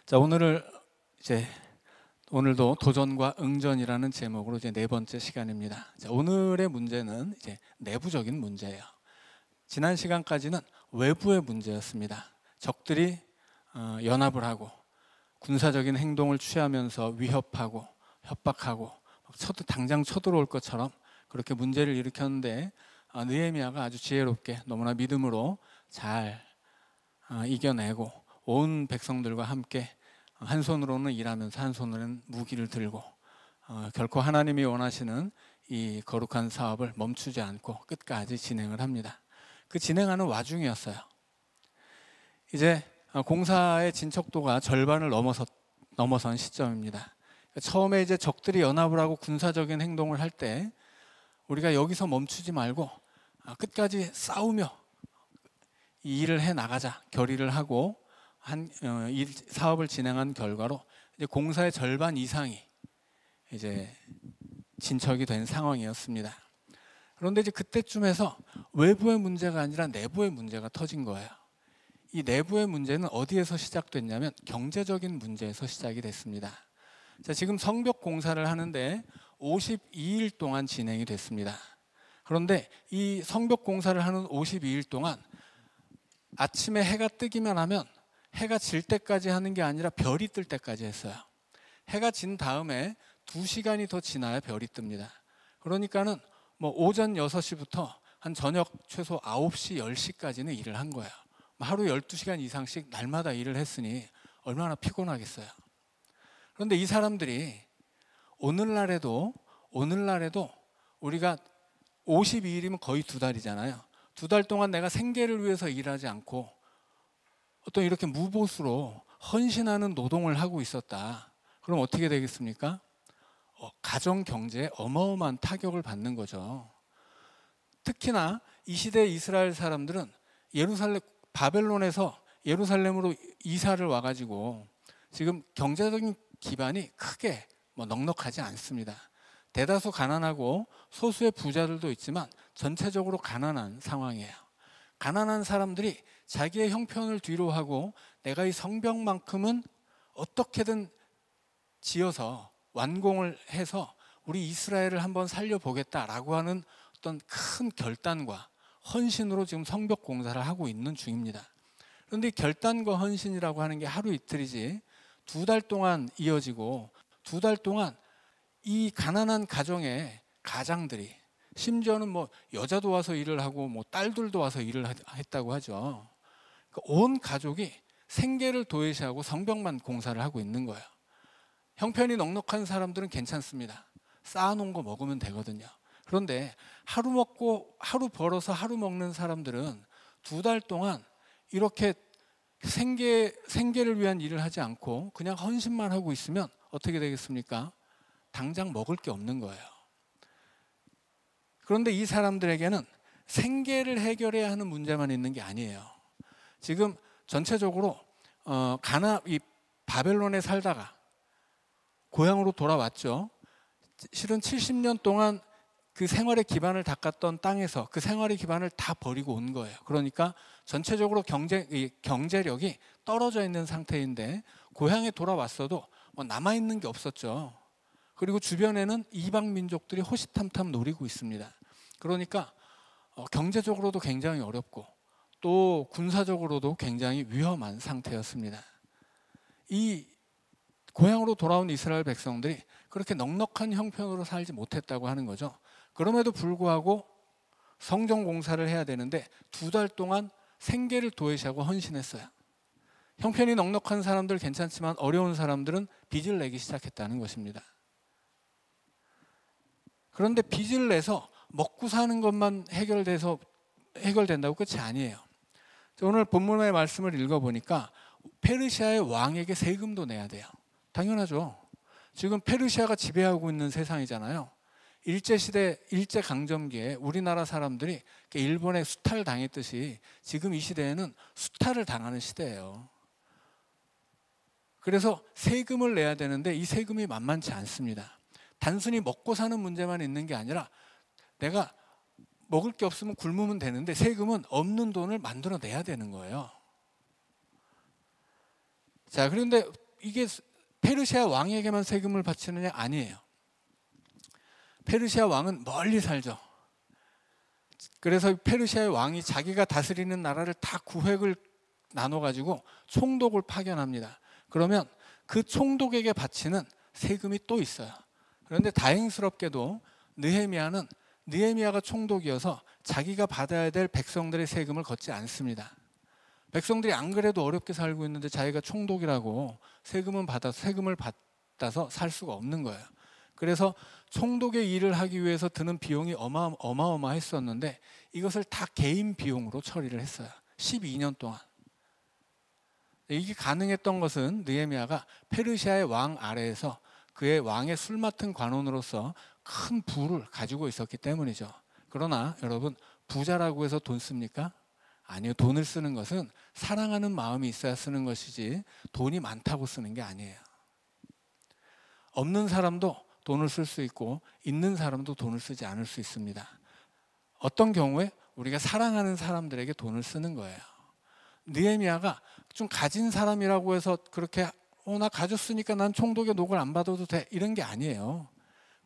자, 오늘도 도전과 응전이라는 제목으로 이제 네 번째 시간입니다. 자, 오늘의 문제는 이제 내부적인 문제예요. 지난 시간까지는 외부의 문제였습니다. 적들이 연합을 하고 군사적인 행동을 취하면서 위협하고 협박하고 당장 쳐들어올 것처럼 그렇게 문제를 일으켰는데 느헤미야가 아주 지혜롭게 너무나 믿음으로 잘 이겨내고 온 백성들과 함께 한 손으로는 일하면서 한 손으로는 무기를 들고 결코 하나님이 원하시는 이 거룩한 사업을 멈추지 않고 끝까지 진행을 합니다. 그 진행하는 와중이었어요. 이제 공사의 진척도가 절반을 넘어선 시점입니다. 처음에 이제 적들이 연합을 하고 군사적인 행동을 할 때 우리가 여기서 멈추지 말고 끝까지 싸우며 이 일을 해 나가자 결의를 하고 이 사업을 진행한 결과로 이제 공사의 절반 이상이 이제 진척이 된 상황이었습니다. 그런데 이제 그때쯤에서 외부의 문제가 아니라 내부의 문제가 터진 거예요. 이 내부의 문제는 어디에서 시작됐냐면 경제적인 문제에서 시작이 됐습니다. 자, 지금 성벽 공사를 하는데 52일 동안 진행이 됐습니다. 그런데 이 성벽 공사를 하는 52일 동안 아침에 해가 뜨기만 하면 해가 질 때까지 하는 게 아니라 별이 뜰 때까지 했어요. 해가 진 다음에 2시간이 더 지나야 별이 뜹니다. 그러니까는 뭐 오전 6시부터 한 저녁 최소 9시, 10시까지는 일을 한 거예요. 하루 12시간 이상씩 날마다 일을 했으니 얼마나 피곤하겠어요. 그런데 이 사람들이 오늘날에도 우리가 52일이면 거의 2달이잖아요. 2달 동안 내가 생계를 위해서 일하지 않고 어떤 이렇게 무보수로 헌신하는 노동을 하고 있었다. 그럼 어떻게 되겠습니까? 가정 경제에 어마어마한 타격을 받는 거죠. 특히나 이 시대 이스라엘 사람들은 바벨론에서 예루살렘으로 이사를 와가지고 지금 경제적인 기반이 크게 넉넉하지 않습니다. 대다수 가난하고 소수의 부자들도 있지만 전체적으로 가난한 상황이에요. 가난한 사람들이 자기의 형편을 뒤로 하고 내가 이 성벽만큼은 어떻게든 지어서 완공을 해서 우리 이스라엘을 한번 살려보겠다라고 하는 어떤 큰 결단과 헌신으로 지금 성벽 공사를 하고 있는 중입니다. 그런데 이 결단과 헌신이라고 하는 게 하루 이틀이지 2달 동안 이어지고 2달 동안 이 가난한 가정의 가장들이 심지어는 여자도 와서 일을 하고 딸들도 와서 일을 했다고 하죠. 그러니까 온 가족이 생계를 도외시하고 성벽만 공사를 하고 있는 거예요. 형편이 넉넉한 사람들은 괜찮습니다. 쌓아놓은 거 먹으면 되거든요. 그런데 하루 벌어서 하루 먹는 사람들은 2달 동안 이렇게 생계를 위한 일을 하지 않고 그냥 헌신만 하고 있으면 어떻게 되겠습니까? 당장 먹을 게 없는 거예요. 그런데 이 사람들에게는 생계를 해결해야 하는 문제만 있는 게 아니에요. 지금 전체적으로 이 바벨론에 살다가 고향으로 돌아왔죠. 실은 70년 동안 그 생활의 기반을 닦았던 땅에서 그 생활의 기반을 다 버리고 온 거예요. 그러니까 전체적으로 경제력이 떨어져 있는 상태인데 고향에 돌아왔어도 남아있는 게 없었죠. 그리고 주변에는 이방 민족들이 호시탐탐 노리고 있습니다. 그러니까 경제적으로도 굉장히 어렵고 또 군사적으로도 굉장히 위험한 상태였습니다. 이 고향으로 돌아온 이스라엘 백성들이 그렇게 넉넉한 형편으로 살지 못했다고 하는 거죠. 그럼에도 불구하고 성전 공사를 해야 되는데 2달 동안 생계를 도외시하고 헌신했어요. 형편이 넉넉한 사람들 괜찮지만 어려운 사람들은 빚을 내기 시작했다는 것입니다. 그런데 빚을 내서 먹고 사는 것만 해결된다고 끝이 아니에요. 오늘 본문의 말씀을 읽어보니까 페르시아의 왕에게 세금도 내야 돼요. 당연하죠. 지금 페르시아가 지배하고 있는 세상이잖아요. 일제시대, 일제강점기에 우리나라 사람들이 일본에 수탈당했듯이 지금 이 시대에는 수탈을 당하는 시대예요. 그래서 세금을 내야 되는데 이 세금이 만만치 않습니다. 단순히 먹고 사는 문제만 있는 게 아니라 내가 먹을 게 없으면 굶으면 되는데 세금은 없는 돈을 만들어내야 되는 거예요. 자, 그런데 이게 페르시아 왕에게만 세금을 바치느냐? 아니에요. 페르시아 왕은 멀리 살죠. 그래서 페르시아의 왕이 자기가 다스리는 나라를 다 구획을 나눠가지고 총독을 파견합니다. 그러면 그 총독에게 바치는 세금이 또 있어요. 그런데 다행스럽게도 느헤미야가 총독이어서 자기가 받아야 될 백성들의 세금을 걷지 않습니다. 백성들이 안 그래도 어렵게 살고 있는데 자기가 총독이라고 세금을 받아서 살 수가 없는 거예요. 그래서 총독의 일을 하기 위해서 드는 비용이 어마어마했었는데 이것을 다 개인 비용으로 처리를 했어요. 12년 동안. 이게 가능했던 것은 느헤미야가 페르시아의 왕 아래에서 그의 왕의 술 맡은 관원으로서 큰 부를 가지고 있었기 때문이죠. 그러나 여러분, 부자라고 해서 돈 씁니까? 아니요. 돈을 쓰는 것은 사랑하는 마음이 있어야 쓰는 것이지 돈이 많다고 쓰는 게 아니에요. 없는 사람도 돈을 쓸 수 있고 있는 사람도 돈을 쓰지 않을 수 있습니다. 어떤 경우에 우리가 사랑하는 사람들에게 돈을 쓰는 거예요. 느헤미야가 좀 가진 사람이라고 해서 그렇게 나 가졌으니까 난 총독의 녹을 안 받아도 돼 이런 게 아니에요.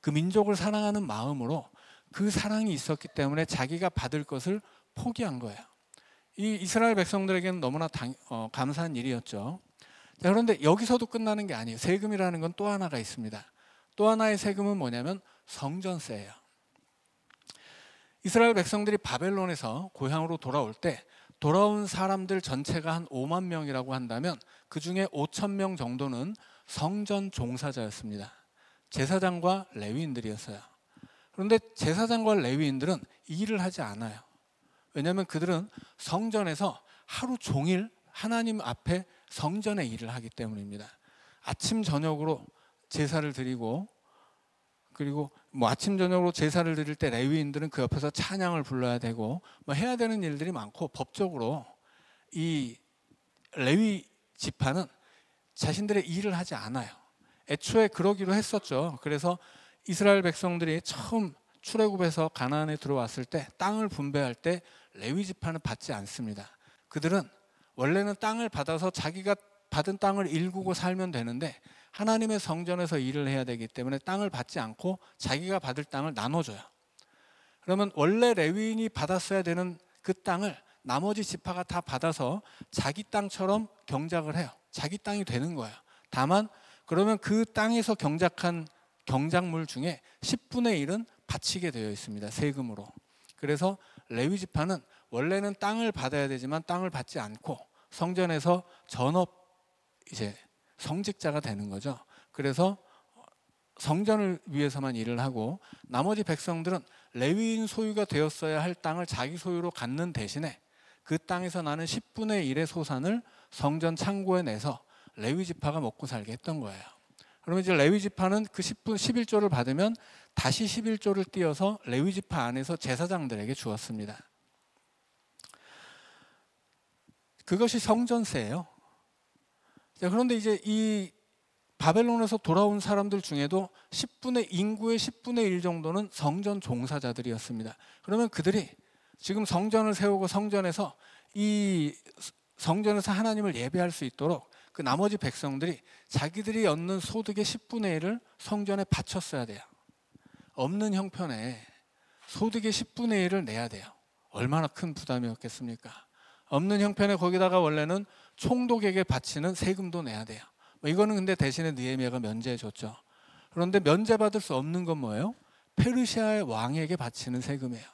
그 민족을 사랑하는 마음으로 그 사랑이 있었기 때문에 자기가 받을 것을 포기한 거예요. 이 이스라엘 백성들에게는 너무나 감사한 일이었죠. 자, 그런데 여기서도 끝나는 게 아니에요. 세금이라는 건 또 하나가 있습니다. 또 하나의 세금은 뭐냐면 성전세예요. 이스라엘 백성들이 바벨론에서 고향으로 돌아올 때 돌아온 사람들 전체가 한 5만 명이라고 한다면 그 중에 5천 명 정도는 성전 종사자였습니다. 제사장과 레위인들이었어요. 그런데 제사장과 레위인들은 일을 하지 않아요. 왜냐하면 그들은 성전에서 하루 종일 하나님 앞에 성전의 일을 하기 때문입니다. 아침 저녁으로 제사를 드리고, 그리고 아침 저녁으로 제사를 드릴 때 레위인들은 그 옆에서 찬양을 불러야 되고 해야 되는 일들이 많고, 법적으로 이 레위 지파는 자신들의 일을 하지 않아요. 애초에 그러기로 했었죠. 그래서 이스라엘 백성들이 처음 출애굽해서 가나안에 들어왔을 때 땅을 분배할 때 레위 지파는 받지 않습니다. 그들은 원래는 땅을 받아서 자기가 받은 땅을 일구고 살면 되는데 하나님의 성전에서 일을 해야 되기 때문에 땅을 받지 않고 자기가 받을 땅을 나눠줘요. 그러면 원래 레위인이 받았어야 되는 그 땅을 나머지 지파가 다 받아서 자기 땅처럼 경작을 해요. 자기 땅이 되는 거예요. 다만 그러면 그 땅에서 경작한 경작물 중에 10분의 1은 바치게 되어 있습니다. 세금으로. 그래서 레위 지파는 원래는 땅을 받아야 되지만 땅을 받지 않고 성전에서 전업 성직자가 되는 거죠. 그래서 성전을 위해서만 일을 하고 나머지 백성들은 레위인 소유가 되었어야 할 땅을 자기 소유로 갖는 대신에 그 땅에서 나는 10분의 1의 소산을 성전 창고에 내서 레위 지파가 먹고 살게 했던 거예요. 그러면 이제 레위 지파는 그 11조를 받으면 다시 11조를 띄어서 레위 지파 안에서 제사장들에게 주었습니다. 그것이 성전세예요. 자, 그런데 이제 이 바벨론에서 돌아온 사람들 중에도 인구의 10분의 1 정도는 성전 종사자들이었습니다. 그러면 그들이 지금 성전을 세우고 성전에서 하나님을 예배할 수 있도록 그 나머지 백성들이 자기들이 얻는 소득의 10분의 1을 성전에 바쳤어야 돼요. 없는 형편에 소득의 10분의 1을 내야 돼요. 얼마나 큰 부담이었겠습니까? 없는 형편에 거기다가 원래는 총독에게 바치는 세금도 내야 돼요. 이거는 근데 대신에 느헤미야가 면제해 줬죠. 그런데 면제받을 수 없는 건 뭐예요? 페르시아의 왕에게 바치는 세금이에요.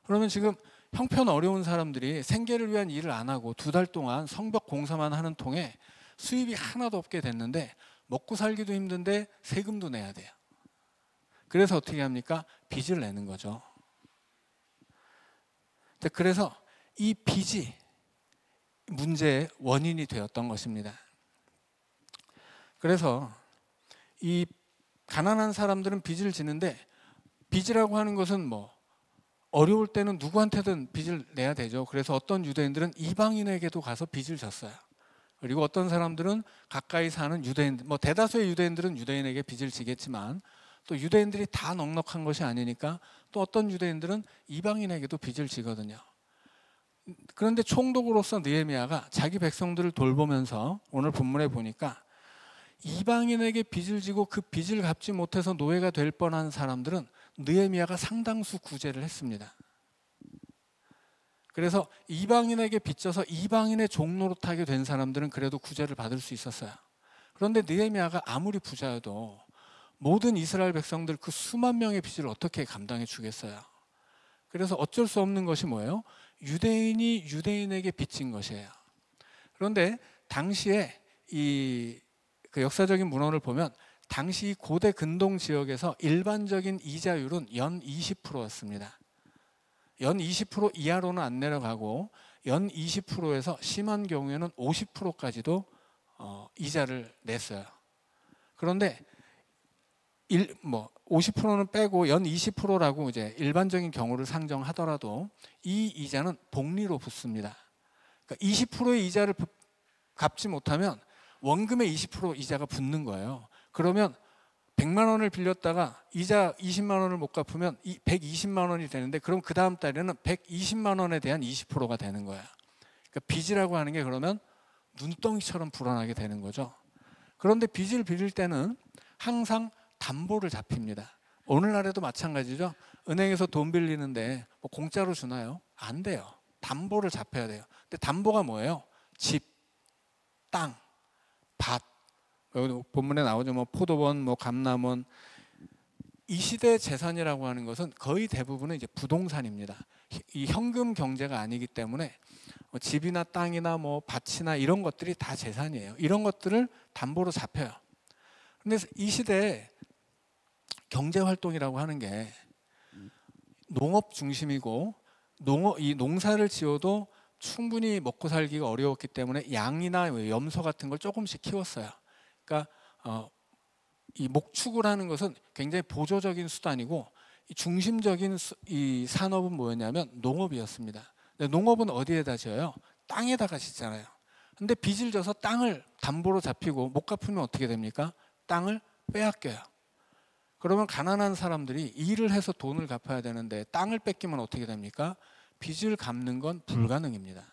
그러면 지금 형편 어려운 사람들이 생계를 위한 일을 안 하고 2달 동안 성벽 공사만 하는 통에 수입이 하나도 없게 됐는데 먹고 살기도 힘든데 세금도 내야 돼요. 그래서 어떻게 합니까? 빚을 내는 거죠. 그래서 이 빚이 문제의 원인이 되었던 것입니다. 그래서 이 가난한 사람들은 빚을 지는데 빚이라고 하는 것은 어려울 때는 누구한테든 빚을 내야 되죠. 그래서 어떤 유대인들은 이방인에게도 가서 빚을 졌어요. 그리고 어떤 사람들은 가까이 사는 유대인들, 대다수의 유대인들은 유대인에게 빚을 지겠지만 또 유대인들이 다 넉넉한 것이 아니니까 또 어떤 유대인들은 이방인에게도 빚을 지거든요. 그런데 총독으로서 느헤미야가 자기 백성들을 돌보면서 오늘 본문에 보니까 이방인에게 빚을 지고 그 빚을 갚지 못해서 노예가 될 뻔한 사람들은 느헤미야가 상당수 구제를 했습니다. 그래서 이방인에게 빚져서 이방인의 종노릇하게 된 사람들은 그래도 구제를 받을 수 있었어요. 그런데 느헤미야가 아무리 부자여도 모든 이스라엘 백성들 그 수만 명의 빚을 어떻게 감당해 주겠어요? 그래서 어쩔 수 없는 것이 뭐예요? 유대인이 유대인에게 빚진 것이에요. 그런데 당시에 그 역사적인 문헌을 보면 당시 고대 근동 지역에서 일반적인 이자율은 연 20%였습니다. 연 20% 이하로는 안 내려가고 연 20%에서 심한 경우에는 50%까지도 이자를 냈어요. 그런데 50%는 빼고 연 20%라고 이제 일반적인 경우를 상정하더라도 이 이자는 복리로 붙습니다. 그러니까 20%의 이자를 갚지 못하면 원금의 20% 이자가 붙는 거예요. 그러면 100만 원을 빌렸다가 이자 20만 원을 못 갚으면 120만 원이 되는데 그럼 그 다음 달에는 120만 원에 대한 20%가 되는 거야. 그러니까 빚이라고 하는 게 그러면 눈덩이처럼 불어나게 되는 거죠. 그런데 빚을 빌릴 때는 항상 담보를 잡힙니다. 오늘날에도 마찬가지죠. 은행에서 돈 빌리는데 뭐 공짜로 주나요? 안 돼요. 담보를 잡혀야 돼요. 근데 담보가 뭐예요? 집, 땅, 밭. 여기 본문에 나오죠. 뭐 포도원, 뭐 감남원. 이 시대의 재산이라고 하는 것은 거의 대부분은 이제 부동산입니다. 이 현금 경제가 아니기 때문에 뭐 집이나 땅이나 뭐 밭이나 이런 것들이 다 재산이에요. 이런 것들을 담보로 잡혀요. 근데 이 시대에 경제 활동이라고 하는 게 농업 중심이고 이 농사를 지어도 충분히 먹고 살기가 어려웠기 때문에 양이나 염소 같은 걸 조금씩 키웠어요. 그러니까 이 목축을 하는 것은 굉장히 보조적인 수단이고 이 중심적인 이 산업은 뭐였냐면 농업이었습니다. 근데 농업은 어디에다 지어요? 땅에다가 짓잖아요. 근데 빚을 져서 땅을 담보로 잡히고 못 갚으면 어떻게 됩니까? 땅을 빼앗겨요. 그러면 가난한 사람들이 일을 해서 돈을 갚아야 되는데 땅을 뺏기면 어떻게 됩니까? 빚을 갚는 건 불가능입니다.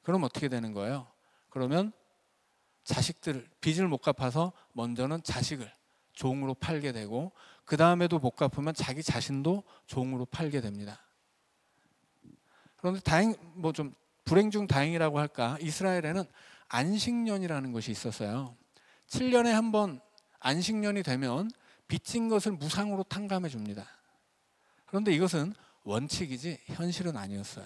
그럼 어떻게 되는 거예요? 그러면 빚을 못 갚아서 먼저는 자식을 종으로 팔게 되고 그 다음에도 못 갚으면 자기 자신도 종으로 팔게 됩니다. 그런데 좀 불행 중 다행이라고 할까? 이스라엘에는 안식년이라는 것이 있었어요. 7년에 한 번 안식년이 되면 빚진 것을 무상으로 탕감해 줍니다. 그런데 이것은 원칙이지 현실은 아니었어요.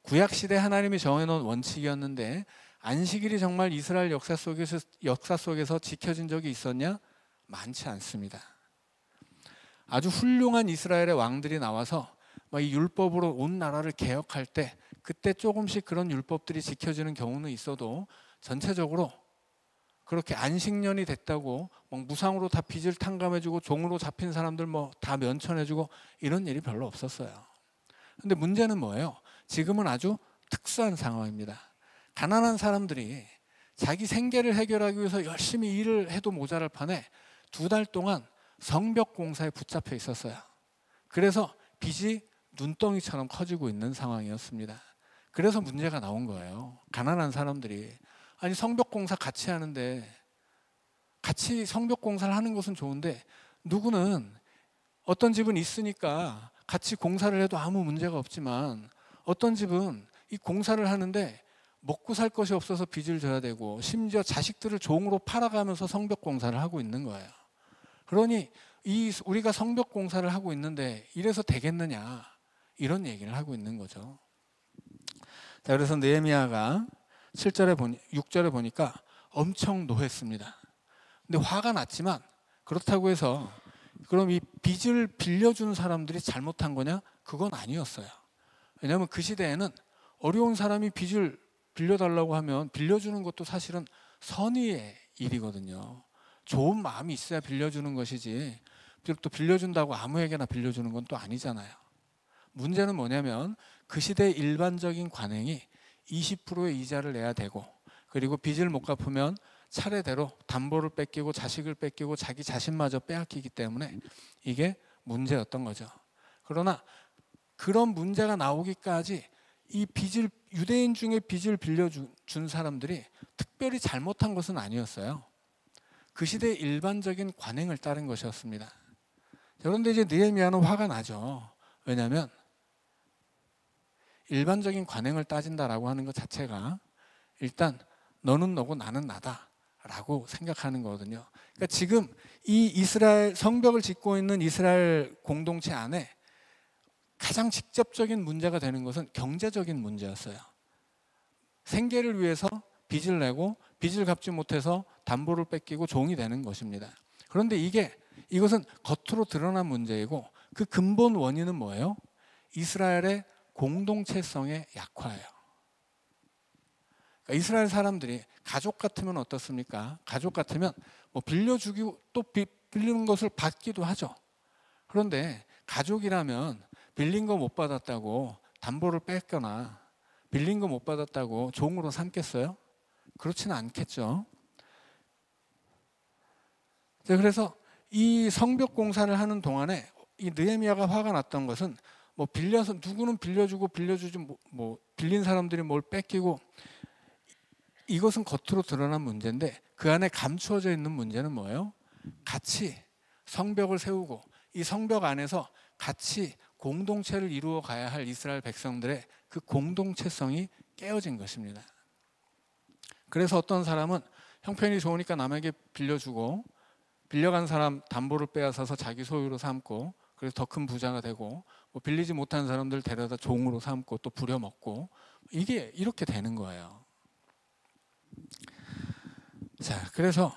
구약시대 하나님이 정해놓은 원칙이었는데 안식일이 정말 이스라엘 역사 속에서 지켜진 적이 있었냐? 많지 않습니다. 아주 훌륭한 이스라엘의 왕들이 나와서 이 율법으로 온 나라를 개혁할 때 그때 조금씩 그런 율법들이 지켜지는 경우는 있어도 전체적으로 그렇게 안식년이 됐다고 무상으로 다 빚을 탕감해주고 종으로 잡힌 사람들 다 면천해주고 이런 일이 별로 없었어요. 근데 문제는 뭐예요? 지금은 아주 특수한 상황입니다. 가난한 사람들이 자기 생계를 해결하기 위해서 열심히 일을 해도 모자랄 판에 2달 동안 성벽 공사에 붙잡혀 있었어요. 그래서 빚이 눈덩이처럼 커지고 있는 상황이었습니다. 그래서 문제가 나온 거예요. 가난한 사람들이 아니 성벽 공사 같이 하는데 같이 성벽 공사를 하는 것은 좋은데 누구는 어떤 집은 있으니까 같이 공사를 해도 아무 문제가 없지만 어떤 집은 이 공사를 하는데 먹고 살 것이 없어서 빚을 져야 되고 심지어 자식들을 종으로 팔아가면서 성벽 공사를 하고 있는 거예요. 그러니 우리가 성벽 공사를 하고 있는데 이래서 되겠느냐 이런 얘기를 하고 있는 거죠. 자, 그래서 느헤미야가 6절에 보니까 엄청 노했습니다. 근데 화가 났지만 그렇다고 해서 그럼 이 빚을 빌려준 사람들이 잘못한 거냐? 그건 아니었어요. 왜냐하면 그 시대에는 어려운 사람이 빚을 빌려달라고 하면 빌려주는 것도 사실은 선의의 일이거든요. 좋은 마음이 있어야 빌려주는 것이지 또 빌려준다고 아무에게나 빌려주는 건 또 아니잖아요. 문제는 뭐냐면 그 시대의 일반적인 관행이 20%의 이자를 내야 되고 그리고 빚을 못 갚으면 차례대로 담보를 뺏기고 자식을 뺏기고 자기 자신마저 빼앗기기 때문에 이게 문제였던 거죠. 그러나 그런 문제가 나오기까지 이 빚을 유대인 중에 빚을 빌려준 사람들이 특별히 잘못한 것은 아니었어요. 그 시대의 일반적인 관행을 따른 것이었습니다. 그런데 이제 느헤미야는 화가 나죠. 왜냐하면 일반적인 관행을 따진다라고 하는 것 자체가 일단 너는 너고 나는 나다라고 생각하는 거거든요. 그러니까 지금 이 이스라엘 성벽을 짓고 있는 이스라엘 공동체 안에 가장 직접적인 문제가 되는 것은 경제적인 문제였어요. 생계를 위해서 빚을 내고 빚을 갚지 못해서 담보를 뺏기고 종이 되는 것입니다. 그런데 이것은 겉으로 드러난 문제이고 그 근본 원인은 뭐예요? 이스라엘의 공동체성의 약화예요. 그러니까 이스라엘 사람들이 가족 같으면 어떻습니까? 가족 같으면 뭐 빌려주기고 또 빌리는 것을 받기도 하죠. 그런데 가족이라면 빌린 거 못 받았다고 담보를 뺏거나 빌린 거 못 받았다고 종으로 삼겠어요? 그렇지는 않겠죠. 그래서 이 성벽 공사를 하는 동안에 이 느헤미야가 화가 났던 것은 뭐 빌려서 누구는 빌려주고 빌려주지 뭐 빌린 사람들이 뭘 뺏기고 이것은 겉으로 드러난 문제인데 그 안에 감추어져 있는 문제는 뭐예요? 같이 성벽을 세우고 이 성벽 안에서 같이 공동체를 이루어 가야 할 이스라엘 백성들의 그 공동체성이 깨어진 것입니다. 그래서 어떤 사람은 형편이 좋으니까 남에게 빌려주고 빌려간 사람 담보를 빼앗아서 자기 소유로 삼고 그래서 더 큰 부자가 되고 뭐 빌리지 못한 사람들 데려다 종으로 삼고 또 부려먹고 이게 이렇게 되는 거예요. 자, 그래서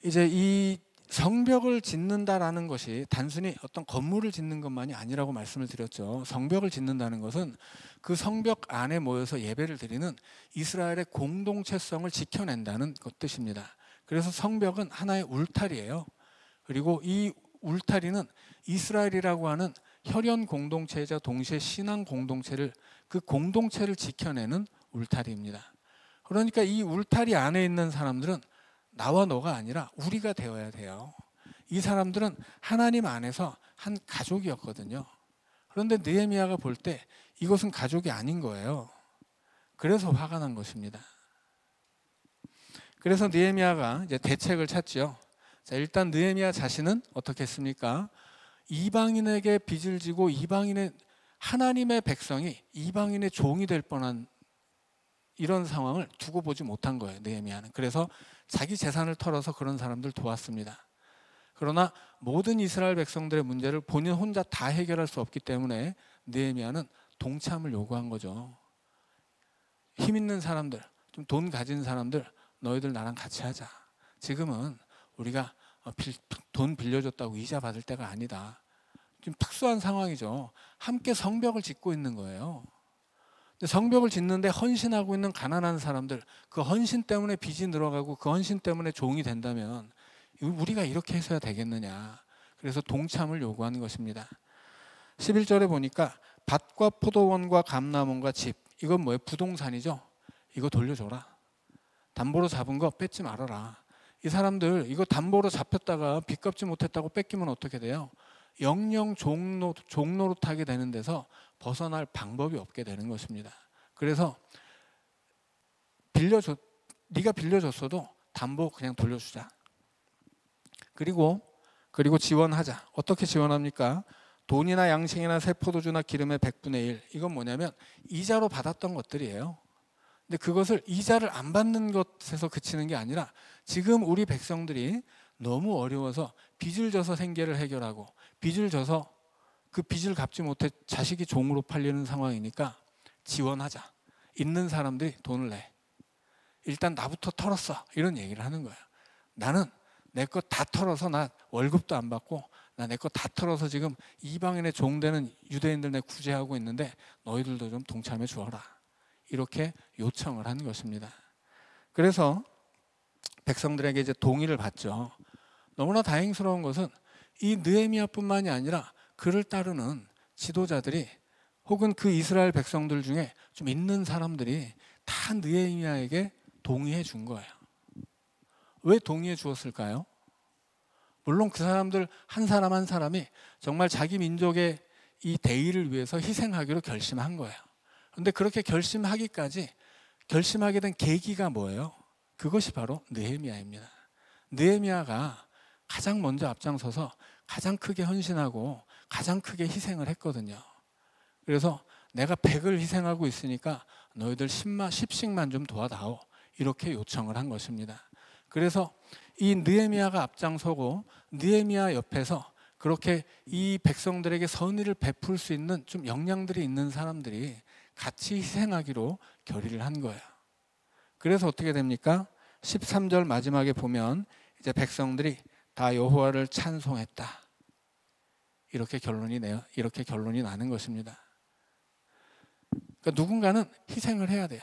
이제 이 성벽을 짓는다라는 것이 단순히 어떤 건물을 짓는 것만이 아니라고 말씀을 드렸죠. 성벽을 짓는다는 것은 그 성벽 안에 모여서 예배를 드리는 이스라엘의 공동체성을 지켜낸다는 뜻입니다. 그래서 성벽은 하나의 울타리예요. 그리고 이 울타리는 이스라엘이라고 하는 혈연 공동체이자 동시에 신앙 공동체를 그 공동체를 지켜내는 울타리입니다. 그러니까 이 울타리 안에 있는 사람들은 나와 너가 아니라 우리가 되어야 돼요. 이 사람들은 하나님 안에서 한 가족이었거든요. 그런데 느헤미야가 볼 때 이것은 가족이 아닌 거예요. 그래서 화가 난 것입니다. 그래서 느헤미야가 이제 대책을 찾죠. 자, 일단 느헤미야 자신은 어떻게 했습니까? 이방인에게 빚을 지고 하나님의 백성이 이방인의 종이 될 뻔한 이런 상황을 두고 보지 못한 거예요, 느헤미야는. 그래서 자기 재산을 털어서 그런 사람들 도왔습니다. 그러나 모든 이스라엘 백성들의 문제를 본인 혼자 다 해결할 수 없기 때문에 느헤미야는 동참을 요구한 거죠. 힘 있는 사람들, 좀 돈 가진 사람들, 너희들 나랑 같이 하자. 지금은 우리가 돈 빌려줬다고 이자 받을 때가 아니다. 좀 특수한 상황이죠. 함께 성벽을 짓고 있는 거예요. 성벽을 짓는데 헌신하고 있는 가난한 사람들, 그 헌신 때문에 빚이 늘어가고 그 헌신 때문에 종이 된다면 우리가 이렇게 해서야 되겠느냐. 그래서 동참을 요구하는 것입니다. 11절에 보니까 밭과 포도원과 감람원과 집, 이건 뭐예요? 부동산이죠. 이거 돌려줘라. 담보로 잡은 거 뺏지 말아라. 이 사람들 이거 담보로 잡혔다가 빚 갚지 못했다고 뺏기면 어떻게 돼요? 영영 종노릇하게 되는 데서 벗어날 방법이 없게 되는 것입니다. 그래서 네가 빌려줬어도 담보 그냥 돌려주자. 그리고 지원하자. 어떻게 지원합니까? 돈이나 양식이나 새 포도주나 기름의 100분의 1. 이건 뭐냐면 이자로 받았던 것들이에요. 근데 그것을 이자를 안 받는 것에서 그치는 게 아니라 지금 우리 백성들이 너무 어려워서 빚을 져서 생계를 해결하고 빚을 져서 그 빚을 갚지 못해 자식이 종으로 팔리는 상황이니까 지원하자. 있는 사람들이 돈을 내. 일단 나부터 털었어. 이런 얘기를 하는 거예요. 나는 내 거 다 털어서 나 월급도 안 받고 나 내 거 다 털어서 지금 이방인의 종되는 유대인들 내 구제하고 있는데 너희들도 좀 동참해 주어라. 이렇게 요청을 한 것입니다. 그래서 백성들에게 이제 동의를 받죠. 너무나 다행스러운 것은 이 느헤미야뿐만이 아니라 그를 따르는 지도자들이 혹은 그 이스라엘 백성들 중에 좀 있는 사람들이 다 느헤미야에게 동의해 준 거예요. 왜 동의해 주었을까요? 물론 그 사람들 한 사람 한 사람이 정말 자기 민족의 이 대의를 위해서 희생하기로 결심한 거예요. 그런데 그렇게 결심하게 된 계기가 뭐예요? 그것이 바로 느헤미야입니다. 느헤미야가 가장 먼저 앞장서서 가장 크게 헌신하고 가장 크게 희생을 했거든요. 그래서 내가 100을 희생하고 있으니까 너희들 10씩만 좀 도와다오, 이렇게 요청을 한 것입니다. 그래서 이 느헤미야가 앞장서고 느헤미야 옆에서 그렇게 이 백성들에게 선의를 베풀 수 있는 좀 역량들이 있는 사람들이 같이 희생하기로 결의를 한 거예요. 그래서 어떻게 됩니까? 13절 마지막에 보면 이제 백성들이 다 여호와를 찬송했다, 이렇게 결론이 나는 것입니다. 그러니까 누군가는 희생을 해야 돼요.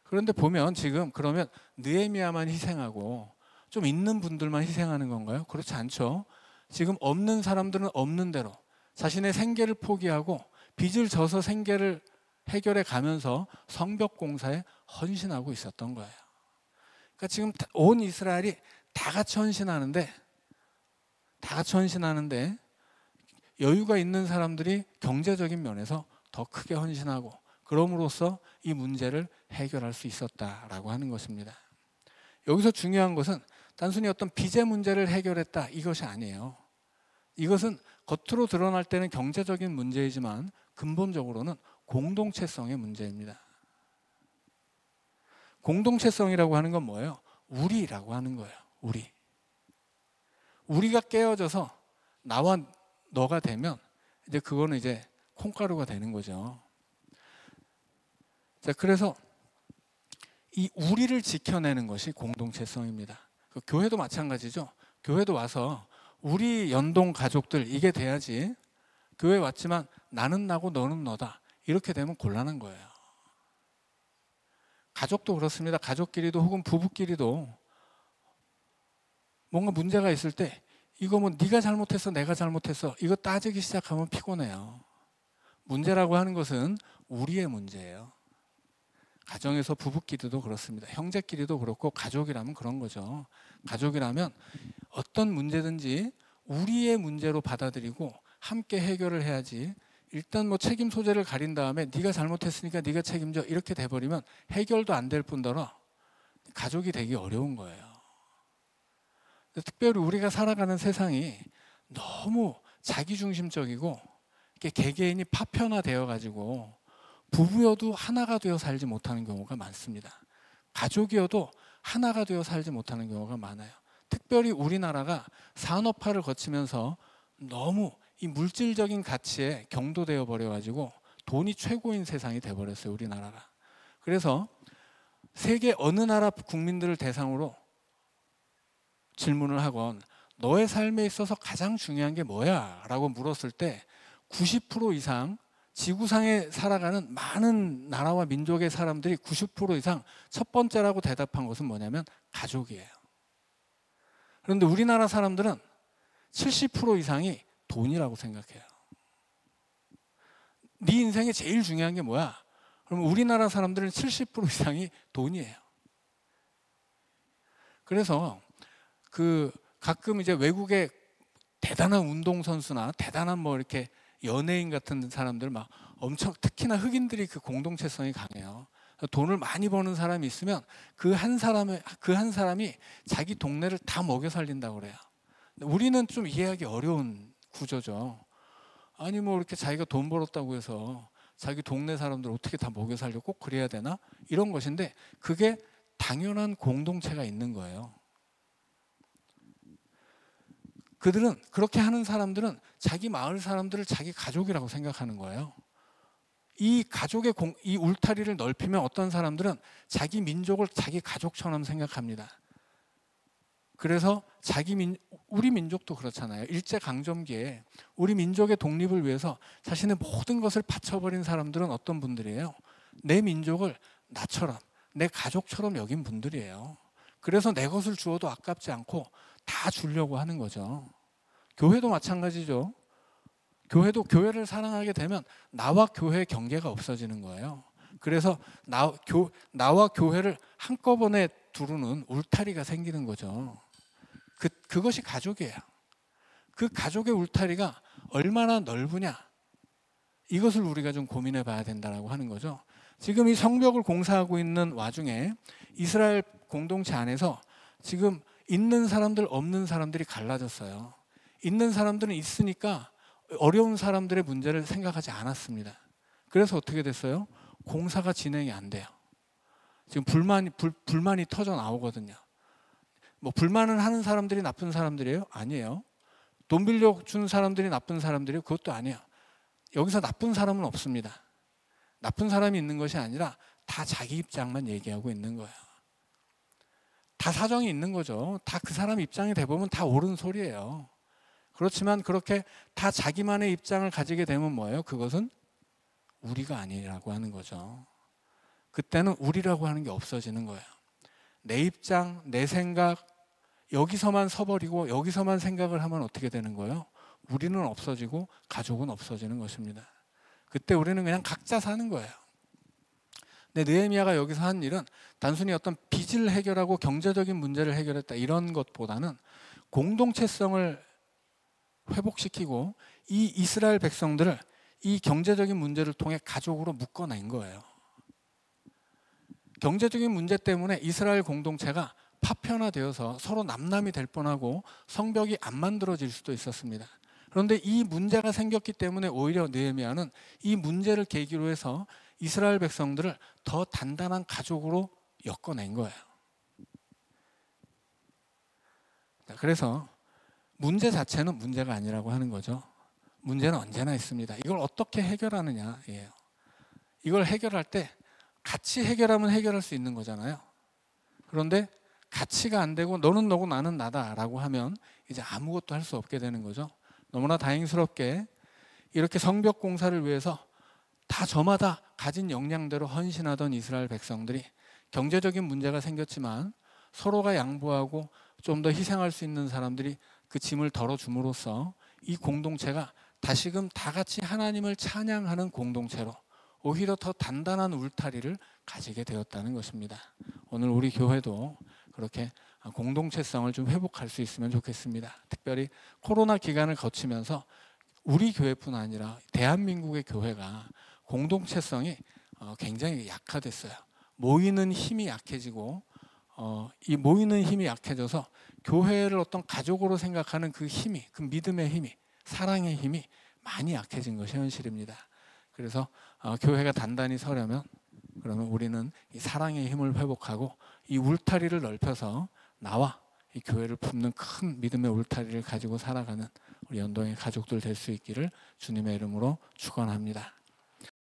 그런데 보면 지금 그러면 느헤미야만 희생하고 좀 있는 분들만 희생하는 건가요? 그렇지 않죠. 지금 없는 사람들은 없는 대로 자신의 생계를 포기하고 빚을 져서 생계를 해결해 가면서 성벽 공사에 헌신하고 있었던 거예요. 그러니까 지금 온 이스라엘이 다 같이 헌신하는데 여유가 있는 사람들이 경제적인 면에서 더 크게 헌신하고 그럼으로써 이 문제를 해결할 수 있었다라고 하는 것입니다. 여기서 중요한 것은 단순히 어떤 빚의 문제를 해결했다, 이것이 아니에요. 이것은 겉으로 드러날 때는 경제적인 문제이지만 근본적으로는 공동체성의 문제입니다. 공동체성이라고 하는 건 뭐예요? 우리라고 하는 거예요. 우리가 깨어져서 나와 너가 되면 이제 그거는 이제 콩가루가 되는 거죠. 자, 그래서 이 우리를 지켜내는 것이 공동체성입니다. 교회도 마찬가지죠. 교회도 와서 우리 연동 가족들, 이게 돼야지. 교회 왔지만 나는 나고 너는 너다, 이렇게 되면 곤란한 거예요. 가족도 그렇습니다. 가족끼리도 혹은 부부끼리도 뭔가 문제가 있을 때 이거 뭐 네가 잘못했어, 내가 잘못했어, 이거 따지기 시작하면 피곤해요. 문제라고 하는 것은 우리의 문제예요. 가정에서 부부끼리도 그렇습니다. 형제끼리도 그렇고 가족이라면 그런 거죠. 가족이라면 어떤 문제든지 우리의 문제로 받아들이고 함께 해결을 해야지, 일단 뭐 책임 소재를 가린 다음에 네가 잘못했으니까 네가 책임져, 이렇게 돼버리면 해결도 안 될 뿐더러 가족이 되기 어려운 거예요. 특별히 우리가 살아가는 세상이 너무 자기중심적이고 개개인이 파편화되어 가지고 부부여도 하나가 되어 살지 못하는 경우가 많습니다. 가족이어도 하나가 되어 살지 못하는 경우가 많아요. 특별히 우리나라가 산업화를 거치면서 너무 이 물질적인 가치에 경도되어 버려가지고 돈이 최고인 세상이 돼버렸어요, 우리나라가. 그래서 세계 어느 나라 국민들을 대상으로 질문을 하건 너의 삶에 있어서 가장 중요한 게 뭐야? 라고 물었을 때 90% 이상, 지구상에 살아가는 많은 나라와 민족의 사람들이 90% 이상 첫 번째라고 대답한 것은 뭐냐면 가족이에요. 그런데 우리나라 사람들은 70% 이상이 돈이라고 생각해요. 네 인생에 제일 중요한 게 뭐야? 그러면 우리나라 사람들은 70% 이상이 돈이에요. 그래서 가끔 이제 외국의 대단한 운동선수나 대단한 뭐 이렇게 연예인 같은 사람들 막 엄청, 특히나 흑인들이 그 공동체성이 강해요. 돈을 많이 버는 사람이 있으면 그 한 사람이 자기 동네를 다 먹여 살린다고 그래요. 우리는 좀 이해하기 어려운 구조죠. 아니 뭐 이렇게 자기가 돈 벌었다고 해서 자기 동네 사람들 어떻게 다 먹여 살려, 꼭 그래야 되나? 이런 것인데 그게 당연한 공동체가 있는 거예요. 그렇게 하는 사람들은 자기 마을 사람들을 자기 가족이라고 생각하는 거예요. 이 가족의 이 울타리를 넓히면 어떤 사람들은 자기 민족을 자기 가족처럼 생각합니다. 그래서 우리 민족도 그렇잖아요. 일제강점기에 우리 민족의 독립을 위해서 자신의 모든 것을 바쳐버린 사람들은 어떤 분들이에요? 내 민족을 나처럼, 내 가족처럼 여긴 분들이에요. 그래서 내 것을 주어도 아깝지 않고 다 주려고 하는 거죠. 교회도 마찬가지죠. 교회를 사랑하게 되면 나와 교회의 경계가 없어지는 거예요. 그래서 나와 교회를 한꺼번에 두르는 울타리가 생기는 거죠. 그것이 가족이에요. 그 가족의 울타리가 얼마나 넓으냐, 이것을 우리가 좀 고민해 봐야 된다고 하는 거죠. 지금 이 성벽을 공사하고 있는 와중에 이스라엘 공동체 안에서 지금 있는 사람들 없는 사람들이 갈라졌어요. 있는 사람들은 있으니까 어려운 사람들의 문제를 생각하지 않았습니다. 그래서 어떻게 됐어요? 공사가 진행이 안 돼요. 지금 불만이 터져 나오거든요. 뭐 불만을 하는 사람들이 나쁜 사람들이에요? 아니에요. 돈 빌려준 사람들이 나쁜 사람들이에요? 그것도 아니에요. 여기서 나쁜 사람은 없습니다. 나쁜 사람이 있는 것이 아니라 다 자기 입장만 얘기하고 있는 거예요. 다 사정이 있는 거죠. 다 그 사람 입장이 돼보면 다 옳은 소리예요. 그렇지만 그렇게 다 자기만의 입장을 가지게 되면 뭐예요? 그것은 우리가 아니라고 하는 거죠. 그때는 우리라고 하는 게 없어지는 거예요. 내 입장, 내 생각 여기서만 서버리고 여기서만 생각을 하면 어떻게 되는 거예요? 우리는 없어지고 가족은 없어지는 것입니다. 그때 우리는 그냥 각자 사는 거예요. 근데 느헤미야가 여기서 한 일은 단순히 어떤 빚을 해결하고 경제적인 문제를 해결했다 이런 것보다는 공동체성을 회복시키고 이 이스라엘 백성들을 이 경제적인 문제를 통해 가족으로 묶어낸 거예요. 경제적인 문제 때문에 이스라엘 공동체가 파편화되어서 서로 남남이 될 뻔하고 성벽이 안 만들어질 수도 있었습니다. 그런데 이 문제가 생겼기 때문에 오히려 느헤미야는 이 문제를 계기로 해서 이스라엘 백성들을 더 단단한 가족으로 엮어낸 거예요. 그래서 문제 자체는 문제가 아니라고 하는 거죠. 문제는 언제나 있습니다. 이걸 어떻게 해결하느냐예요. 이걸 해결할 때 같이 해결하면 해결할 수 있는 거잖아요. 그런데 같이가 안 되고 너는 너고 나는 나다라고 하면 이제 아무것도 할 수 없게 되는 거죠. 너무나 다행스럽게 이렇게 성벽 공사를 위해서 다 저마다 가진 역량대로 헌신하던 이스라엘 백성들이 경제적인 문제가 생겼지만 서로가 양보하고 좀 더 희생할 수 있는 사람들이 그 짐을 덜어줌으로써 이 공동체가 다시금 다 같이 하나님을 찬양하는 공동체로 오히려 더 단단한 울타리를 가지게 되었다는 것입니다. 오늘 우리 교회도 그렇게 공동체성을 좀 회복할 수 있으면 좋겠습니다. 특별히 코로나 기간을 거치면서 우리 교회뿐 아니라 대한민국의 교회가 공동체성이 굉장히 약화됐어요. 모이는 힘이 약해지고 이 모이는 힘이 약해져서 교회를 어떤 가족으로 생각하는 그 힘이, 그 믿음의 힘이, 사랑의 힘이 많이 약해진 것이 현실입니다. 그래서 교회가 단단히 서려면 그러면 우리는 이 사랑의 힘을 회복하고 이 울타리를 넓혀서 나와 이 교회를 품는 큰 믿음의 울타리를 가지고 살아가는 우리 연동의 가족들 될 수 있기를 주님의 이름으로 축원합니다.